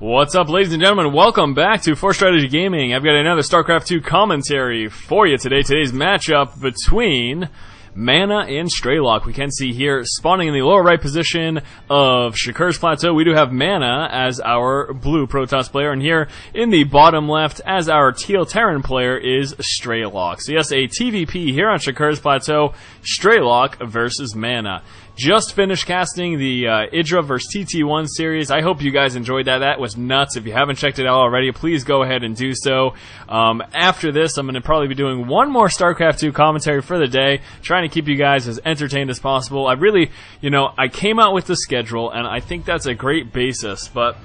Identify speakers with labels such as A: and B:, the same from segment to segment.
A: What's up, ladies and gentlemen? Welcome back to 4Strategy Gaming. I've got another StarCraft 2 commentary for you today. Today's matchup between MaNa and Strelok. We can see here, spawning in the lower right position of Shakur's Plateau, we do have MaNa as our blue Protoss player, and here in the bottom left as our teal Terran player is Strelok. So yes, a TVP here on Shakur's Plateau, Strelok versus MaNa. Just finished casting the Idra vs TT1 series. I hope you guys enjoyed that. That was nuts. If you haven't checked it out already, please go ahead and do so. After this, I'm going to probably be doing one more StarCraft 2 commentary for the day, trying to keep you guys as entertained as possible. I really, I came out with the schedule, and I think that's a great basis, but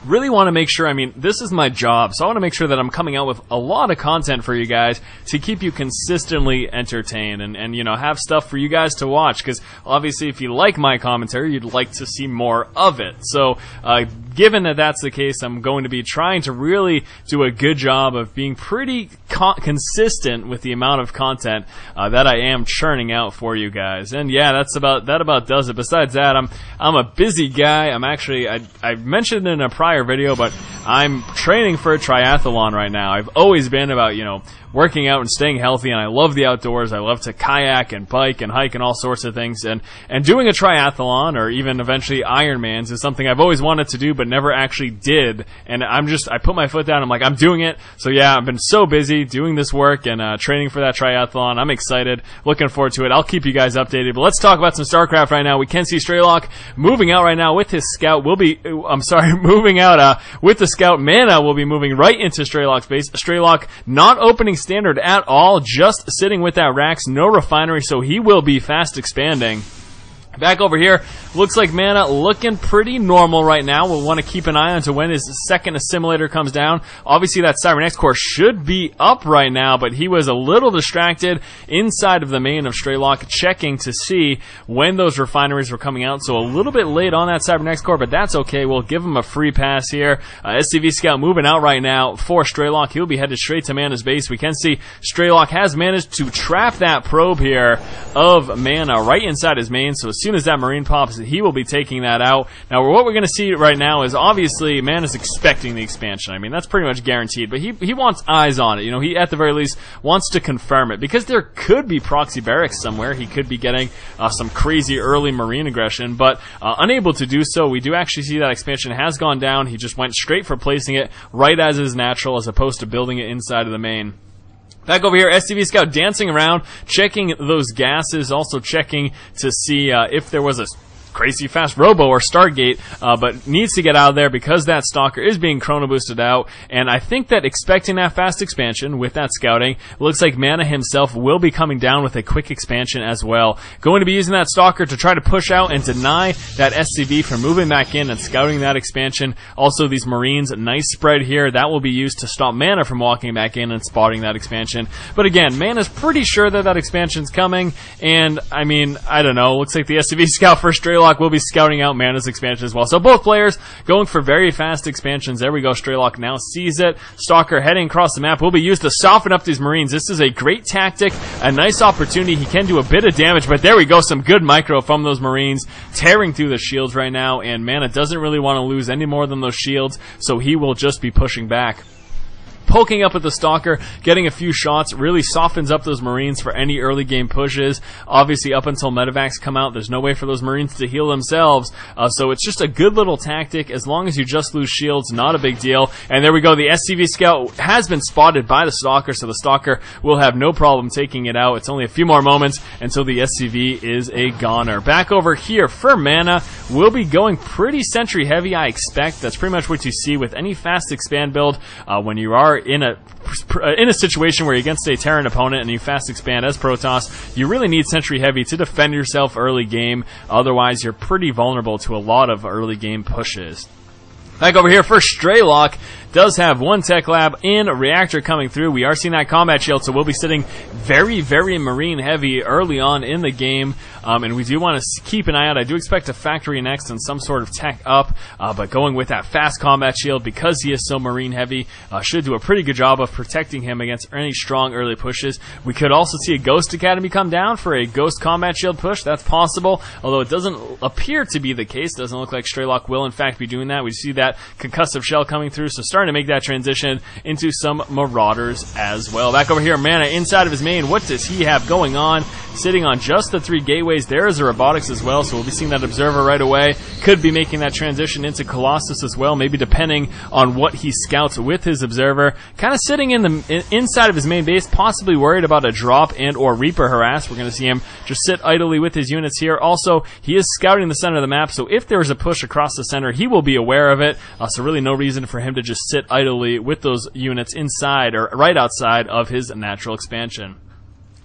A: really want to make sure, this is my job, so I want to make sure that I'm coming out with a lot of content for you guys to keep you consistently entertained and have stuff for you guys to watch, because obviously if you like my commentary, you'd like to see more of it. So, given that that's the case, I'm going to be trying to really do a good job of being pretty consistent with the amount of content that I am churning out for you guys. And yeah, that about does it. Besides that, I'm a busy guy. I mentioned in a prior video, but I'm training for a triathlon right now. I've always been about, working out and staying healthy, and I love the outdoors. I love to kayak and bike and hike and all sorts of things, and doing a triathlon or even eventually Ironmans is something I've always wanted to do but never actually did, and I put my foot down. I'm like, I'm doing it. So yeah, I've been so busy doing this work and training for that triathlon. I'm excited, looking forward to it. I'll keep you guys updated, but let's talk about some StarCraft right now. We can see Strelok moving out right now with his scout. Moving out with the scout. MaNa will be moving right into Strelok's base. Strelok not opening standard at all, just sitting with that Rax, no refinery, so he will be fast expanding. Back over here, looks like MaNa looking pretty normal right now. We'll want to keep an eye on to when his second assimilator comes down. Obviously, that Cybernex core should be up right now, but he was a little distracted inside of the main of Strelok, checking to see when those refineries were coming out. So a little bit late on that Cybernex core, but that's okay. We'll give him a free pass here. SCV Scout moving out right now for Strelok. He'll be headed straight to MaNa's base. We can see Strelok has managed to trap that probe here of MaNa right inside his main. So as soon as that Marine pops, he will be taking that out. Now, what we're going to see right now is obviously MaNa's expecting the expansion. That's pretty much guaranteed, but he wants eyes on it. He at the very least wants to confirm it, because there could be proxy barracks somewhere. He could be getting some crazy early Marine aggression, but unable to do so. We do actually see that expansion has gone down. He just went straight for placing it right as is natural, as opposed to building it inside of the main. Back over here, SCV Scout dancing around, checking those gases, also checking to see if there was a crazy fast robo or Stargate, but needs to get out of there because that Stalker is being chrono boosted out, and I think that expecting that fast expansion with that scouting, looks like MaNa himself will be coming down with a quick expansion as well. Going to be using that Stalker to try to push out and deny that SCV from moving back in and scouting that expansion. Also, these Marines, nice spread here, that will be used to stop MaNa from walking back in and spotting that expansion. But again, MaNa's pretty sure that that expansion's coming, and I don't know, looks like the SCV Scout for Strelok will be scouting out MaNa's expansion as well. So both players going for very fast expansions. There we go. Strelok now sees it. Stalker heading across the map will be used to soften up these Marines. This is a great tactic, a nice opportunity. He can do a bit of damage, but there we go. Some good micro from those Marines, tearing through the shields right now, and MaNa doesn't really want to lose any more than those shields, so he will just be pushing back. Poking up with the Stalker, getting a few shots, really softens up those Marines for any early game pushes. Obviously, up until medevacs come out, there's no way for those Marines to heal themselves. So it's just a good little tactic. As long as you just lose shields, not a big deal. And there we go. The SCV Scout has been spotted by the Stalker, so the Stalker will have no problem taking it out. It's only a few more moments until the SCV is a goner. Back over here for MaNa, we'll be going pretty sentry heavy, I expect. That's pretty much what you see with any fast expand build when you are in a situation where you're against a Terran opponent and you fast expand as Protoss. You really need sentry heavy to defend yourself early game. Otherwise, you're pretty vulnerable to a lot of early game pushes. Back over here for Strelok, does have one tech lab in a reactor coming through. We are seeing that combat shield, so we'll be sitting very, very Marine heavy early on in the game. And we do want to keep an eye out. I do expect a factory next and some sort of tech up, but going with that fast combat shield, because he is so Marine heavy, should do a pretty good job of protecting him against any strong early pushes. We could also see a Ghost Academy come down for a Ghost combat shield push. That's possible, although it doesn't appear to be the case. Doesn't look like Strelok will in fact be doing that. We see that that concussive shell coming through, so starting to make that transition into some marauders as well. Back over here, MaNa inside of his main. What does he have going on? Sitting on just the 3 gateways. There is a robotics as well, so we'll be seeing that observer right away. Could be making that transition into Colossus as well, maybe depending on what he scouts with his observer. Kind of sitting inside of his main base, possibly worried about a drop and or Reaper harass. We're going to see him just sit idly with his units here. Also, he is scouting the center of the map, so if there's a push across the center, he will be aware of it. So really no reason for him to just sit idly with those units inside or right outside of his natural expansion.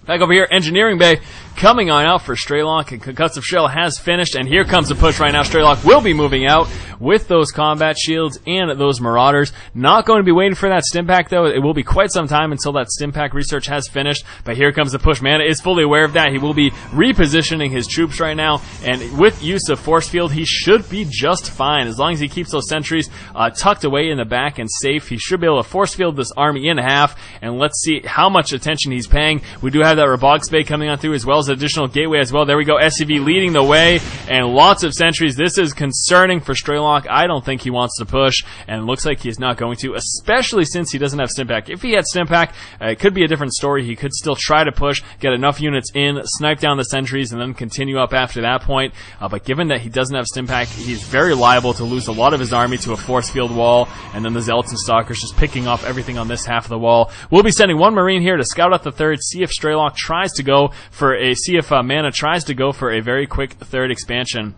A: Back over here, Engineering Bay coming on out for Strelok, and Concussive Shell has finished, and here comes the push right now. Strelok will be moving out with those combat shields and those Marauders. Not going to be waiting for that stim pack, though. It will be quite some time until that stim pack research has finished, but here comes the push. MaNa is fully aware of that. He will be repositioning his troops right now, and with use of Force Field, he should be just fine. As long as he keeps those sentries tucked away in the back and safe, he should be able to Force Field this army in half, and let's see how much attention he's paying. We do have that Robotics Bay coming on through, as well as additional gateway as well. There we go, SCV leading the way, and lots of sentries. This is concerning for Strelok. I don't think he wants to push, and it looks like he's not going to, especially since he doesn't have Stimpack. If he had Stimpack, it could be a different story. He could still try to push, get enough units in, snipe down the sentries, and then continue up after that point. But given that he doesn't have Stimpack, he's very liable to lose a lot of his army to a force field wall, and then the Zealots and Stalkers just picking off everything on this half of the wall. We'll be sending one Marine here to scout out the third, see if Strelok tries to go for a, see if MaNa tries to go for a very quick third expansion.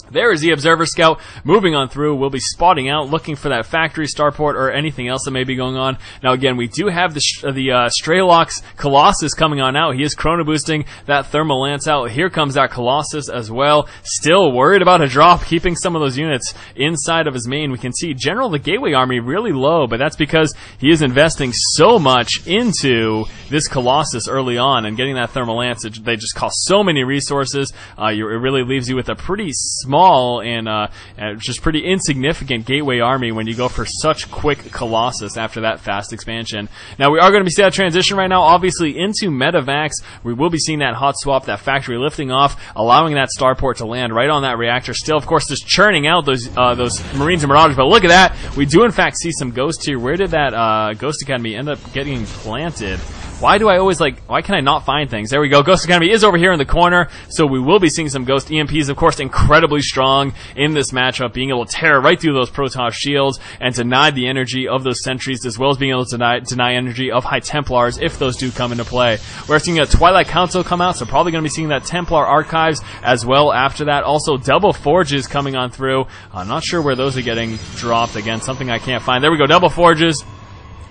A: There is the Observer Scout moving on through. We'll be spotting out, looking for that factory, starport, or anything else that may be going on. Now again, we do have the Strelok's Colossus coming on out. He is chrono boosting that Thermal Lance out. Here comes that Colossus as well. Still worried about a drop, keeping some of those units inside of his main. We can see General the Gateway Army really low, but that's because he is investing so much into this Colossus early on, and getting that Thermal Lance, they just cost so many resources. It really leaves you with a pretty small and just pretty insignificant gateway army when you go for such quick Colossus after that fast expansion. Now we are going to be seeing that transition right now, obviously into Medivacs. We will be seeing that hot swap, that factory lifting off, allowing that starport to land right on that reactor. Still, of course, just churning out those Marines and Marauders. But look at that, we do in fact see some Ghosts here. Where did that Ghost Academy end up getting planted? Why do I always why can I not find things? There we go. Ghost Academy is over here in the corner, so we will be seeing some Ghost EMPs, of course, incredibly strong in this matchup, being able to tear right through those Protoss shields and deny the energy of those sentries, as well as being able to deny energy of High Templars if those do come into play. We're seeing a Twilight Council come out, so probably going to be seeing that Templar Archives as well after that. Also, Double Forges coming on through. I'm not sure where those are getting dropped. Again, something I can't find. There we go, Double Forges.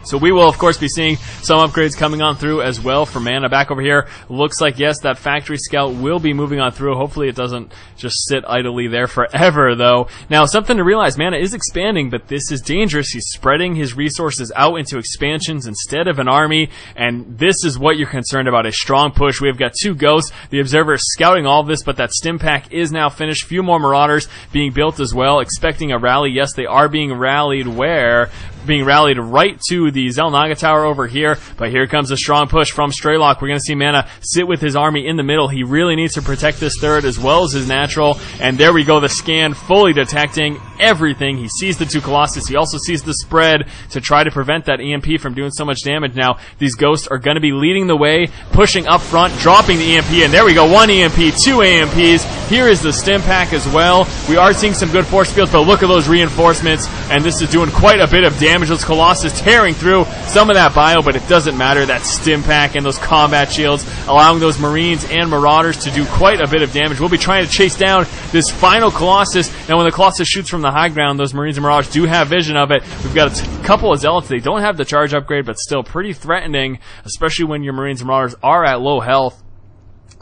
A: So we will, of course, be seeing some upgrades coming on through as well for MaNa. Back over here, looks like, yes, that factory scout will be moving on through. Hopefully it doesn't just sit idly there forever, though. Now, something to realize, MaNa is expanding, but this is dangerous. He's spreading his resources out into expansions instead of an army, and this is what you're concerned about, a strong push. We've got 2 Ghosts. The Observer is scouting all of this, but that stim pack is now finished. Few more Marauders being built as well, expecting a rally. Yes, they are being rallied where? Being rallied right to the Zelnaga Tower over here, but here comes a strong push from Strelok. We're going to see MaNa sit with his army in the middle. He really needs to protect this third as well as his natural, and there we go, the scan fully detecting everything. He sees the 2 Colossus. He also sees the spread to try to prevent that EMP from doing so much damage. Now, these Ghosts are going to be leading the way, pushing up front, dropping the EMP, and there we go, 1 EMP, 2 AMPs. Here is the stim pack as well. We are seeing some good force fields, but look at those reinforcements, and this is doing quite a bit of damage. Those Colossus tearing through some of that bio, but it doesn't matter. That stim pack and those combat shields allowing those Marines and Marauders to do quite a bit of damage. We'll be trying to chase down this final Colossus. Now, when the Colossus shoots from the high ground, those Marines and Marauders do have vision of it. We've got a couple of Zealots. They don't have the charge upgrade, but still pretty threatening, especially when your Marines and Marauders are at low health.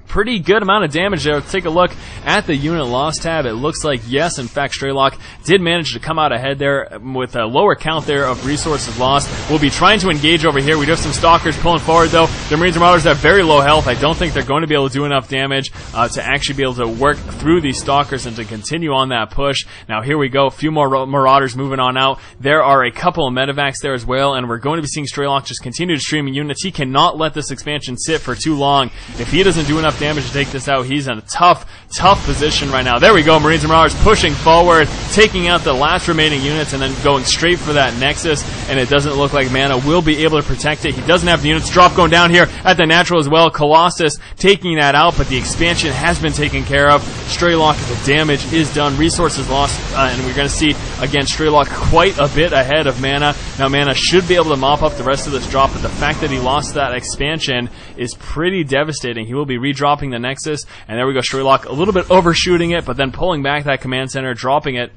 A: Pretty good amount of damage there. Let's take a look at the unit loss tab. It looks like, yes, in fact, Strelok did manage to come out ahead there with a lower count there of resources lost. We'll be trying to engage over here. We do have some Stalkers pulling forward, though. The Marines and Marauders have very low health. I don't think they're going to be able to do enough damage to actually be able to work through these Stalkers and to continue on that push. Now, here we go. A few more Marauders moving on out. There are a couple of Medivacs there as well, and we're going to be seeing Strelok just continue to stream units. He cannot let this expansion sit for too long. If he doesn't do enough enough damage to take this out. He's in a tough position right now. There we go, Marines and Marauders pushing forward, taking out the last remaining units, and then going straight for that Nexus, and it doesn't look like MaNa will be able to protect it. He doesn't have the units. Drop going down here at the natural as well. Colossus taking that out, but the expansion has been taken care of. Strelok, the damage is done. Resources lost, and we're going to see, again, Strelok quite a bit ahead of MaNa. Now, MaNa should be able to mop up the rest of this drop, but the fact that he lost that expansion is pretty devastating. He will be redropping the Nexus, and there we go, Strelok a little bit overshooting it, but then pulling back that command center, dropping it.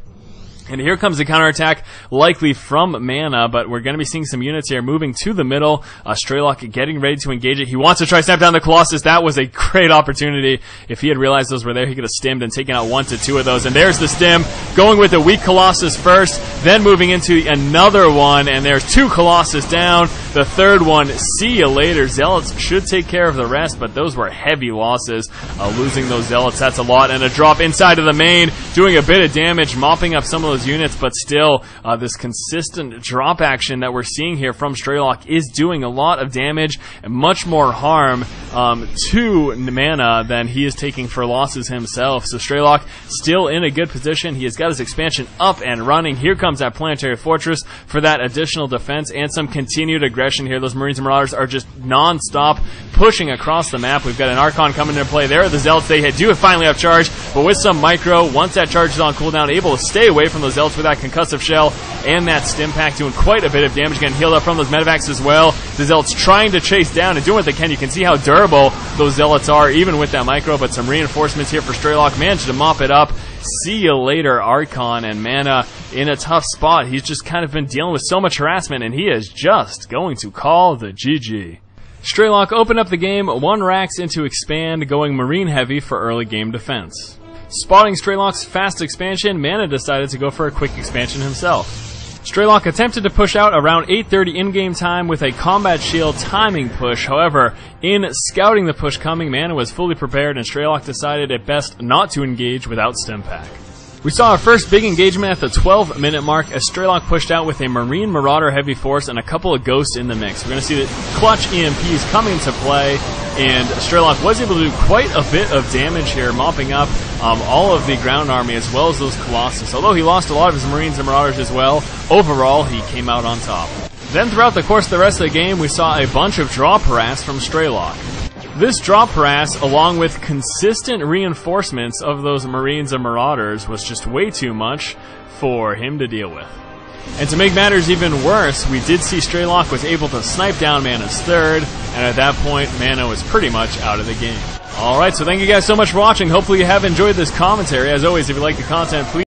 A: And here comes the counterattack, likely from MaNa, but we're going to be seeing some units here moving to the middle. Strelok getting ready to engage it. He wants to try snap down the Colossus. That was a great opportunity. If he had realized those were there, he could have stimmed and taken out 1 to 2 of those. And there's the stim, going with the weak Colossus first, then moving into another one, and there's 2 Colossus down. The third one, see you later. Zealots should take care of the rest, but those were heavy losses. Losing those Zealots, that's a lot. And a drop inside of the main, doing a bit of damage, mopping up some of those units, but still this consistent drop action that we're seeing here from Strelok is doing a lot of damage and much more harm to MaNa than he is taking for losses himself. So Strelok still in a good position. He has got his expansion up and running. Here comes that planetary fortress for that additional defense and some continued aggression here. Those Marines and Marauders are just non-stop pushing across the map. We've got an Archon coming into play. There are the Zealots. They do finally have charge, but with some micro, once that charge is on cooldown, able to stay away from those Zealots with that concussive shell and that stim pack, doing quite a bit of damage. Getting healed up from those medevacs as well. The Zealots trying to chase down and doing what they can. You can see how durable those Zealots are, even with that micro, but some reinforcements here for Strelok. Managed to mop it up. See you later, Archon, and MaNa in a tough spot. He's just kind of been dealing with so much harassment, and he is just going to call the GG. Strelok opened up the game 1 racks into expand, going Marine heavy for early game defense. Spotting Strelok's fast expansion, MaNa decided to go for a quick expansion himself. Strelok attempted to push out around 8:30 in-game time with a combat shield timing push. However, in scouting the push coming, MaNa was fully prepared, and Strelok decided it best not to engage without stim pack. We saw our first big engagement at the 12-minute mark as Strelok pushed out with a Marine Marauder heavy force and a couple of Ghosts in the mix. We're going to see the clutch EMPs coming into play, and Strelok was able to do quite a bit of damage here, mopping up all of the ground army as well as those Colossus. Although he lost a lot of his Marines and Marauders as well, overall he came out on top. Then throughout the course of the rest of the game, we saw a bunch of drop harass from Strelok. This drop harass, along with consistent reinforcements of those Marines and Marauders, was just way too much for him to deal with. And to make matters even worse, we did see Strelok was able to snipe down MaNa's third, and at that point, MaNa was pretty much out of the game. Alright, so thank you guys so much for watching. Hopefully you have enjoyed this commentary. As always, if you like the content, please